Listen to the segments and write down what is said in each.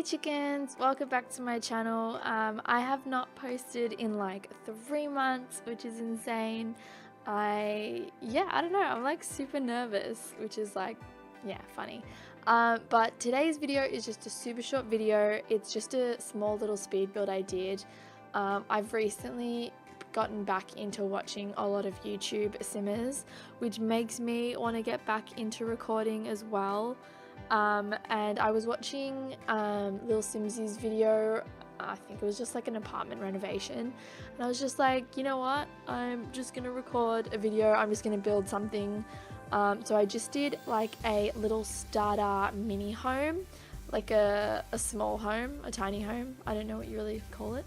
chickens, welcome back to my channel. I have not posted in like 3 months, which is insane. I don't know, I'm like super nervous, which is like, funny. But today's video is just a super short video. It's just a small little speed build I did. I've recently gotten back into watching a lot of YouTube simmers, which makes me want to get back into recording as well. And I was watching Lil Simsy's video. I think it was just like an apartment renovation, and I was just like, you know what, I'm just gonna record a video, I'm just gonna build something. So I just did like a little starter mini home, like a small home, a tiny home, I don't know what you really call it.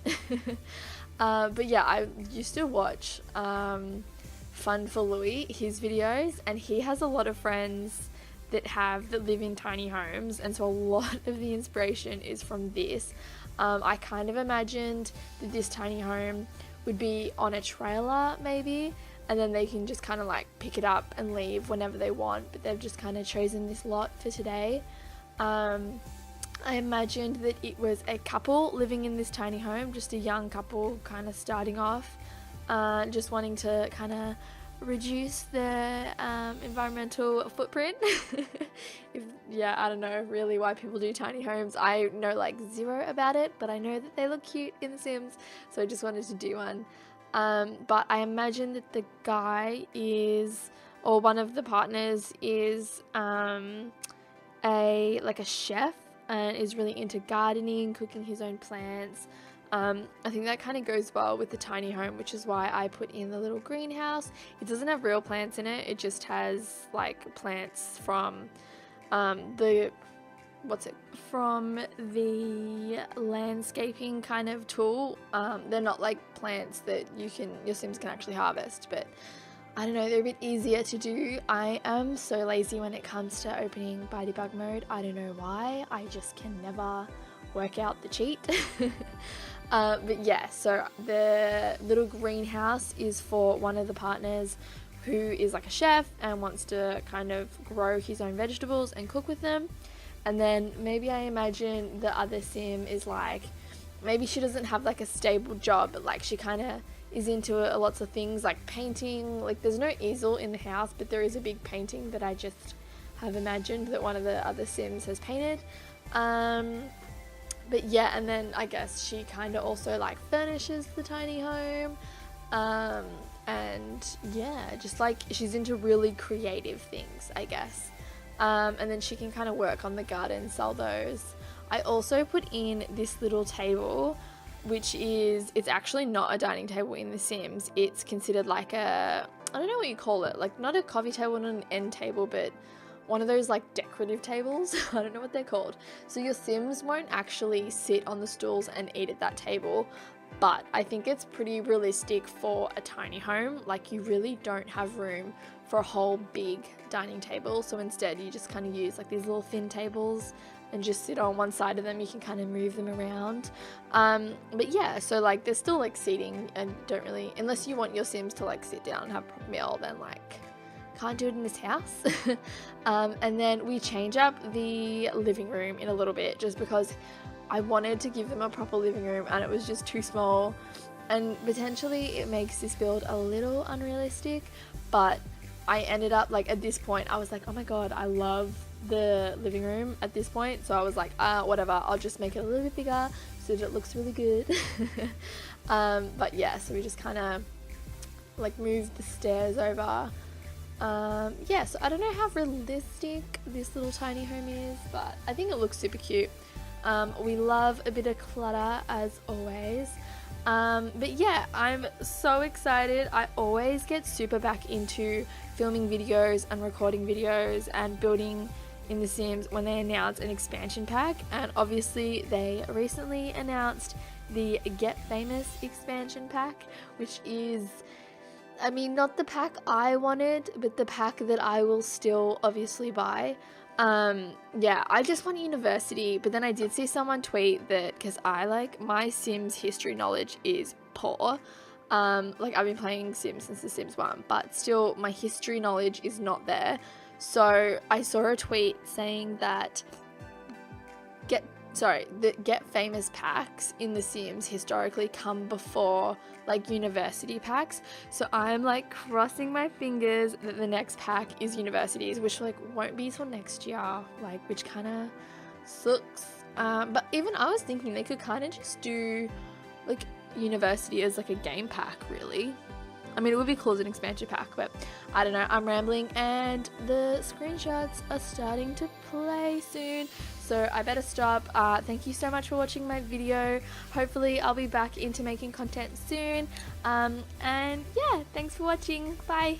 But yeah, I used to watch Fun for Louis, his videos, and he has a lot of friends that live in tiny homes, and so a lot of the inspiration is from this. I kind of imagined that this tiny home would be on a trailer maybe, and then they can just kind of like pick it up and leave whenever they want, but they've just kind of chosen this lot for today. I imagined that it was a couple living in this tiny home, just a young couple kind of starting off, just wanting to kind of reduce their environmental footprint. I don't know really why people do tiny homes. I know like zero about it, but I know that they look cute in The Sims, so I just wanted to do one. But I imagine that the guy is, or one of the partners is a chef and is really into gardening, cooking his own plants. I think that kind of goes well with the tiny home, which is why I put in the little greenhouse. It doesn't have real plants in it, it just has like plants from the landscaping kind of tool. They're not like plants that your Sims can actually harvest, but I don't know, they're a bit easier to do. I am so lazy when it comes to opening by debug mode. I don't know why, I just can never work out the cheat. But yeah, so the little greenhouse is for one of the partners who is like a chef and wants to kind of grow his own vegetables and cook with them. And then maybe I imagine the other Sim is like, maybe she doesn't have like a stable job, but like she kind of is into lots of things like painting. Like there's no easel in the house, but there is a big painting that I just have imagined that one of the other Sims has painted. But yeah, and then I guess she kind of also like furnishes the tiny home, and yeah, just like she's into really creative things, I guess. And then she can kind of work on the garden, sell those. I also put in this little table, which it's actually not a dining table in The Sims. It's considered like I don't know what you call it, like not a coffee table, not an end table, but one of those like decorative tables. I don't know what they're called. So your Sims won't actually sit on the stools and eat at that table, but I think it's pretty realistic for a tiny home. Like you really don't have room for a whole big dining table, so instead you just kind of use like these little thin tables and just sit on one side of them. You can kind of move them around. But yeah, so like there's still like seating, and don't really, unless you want your Sims to like sit down and have a proper meal, then like can't do it in this house. And then we change up the living room in a little bit, just because I wanted to give them a proper living room and it was just too small, and potentially it makes this build a little unrealistic. But I ended up like, at this point I was like, oh my god, I love the living room at this point, so I was like, whatever, I'll just make it a little bit bigger so that it looks really good. But yeah, so we just kind of like moved the stairs over. So I don't know how realistic this little tiny home is, but I think it looks super cute. We love a bit of clutter as always. But yeah, I'm so excited. I always get super back into filming videos and recording videos and building in The Sims when they announce an expansion pack, and obviously they recently announced the Get Famous expansion pack, which is, I mean, not the pack I wanted, but the pack that I will still obviously buy. I just want university, but then I did see someone tweet that, because my Sims history knowledge is poor. I've been playing Sims since The Sims 1, but still my history knowledge is not there. So I saw a tweet saying that the Get Famous packs in The Sims historically come before like university packs. So I'm like crossing my fingers that the next pack is universities, which like won't be till next year, like, which kind of sucks. But even I was thinking they could kind of just do like university as like a game pack, really. I mean, it would be cool as an expansion pack, but I don't know. I'm rambling and the screenshots are starting to play soon, so I better stop. Thank you so much for watching my video. Hopefully I'll be back into making content soon. And yeah, thanks for watching. Bye.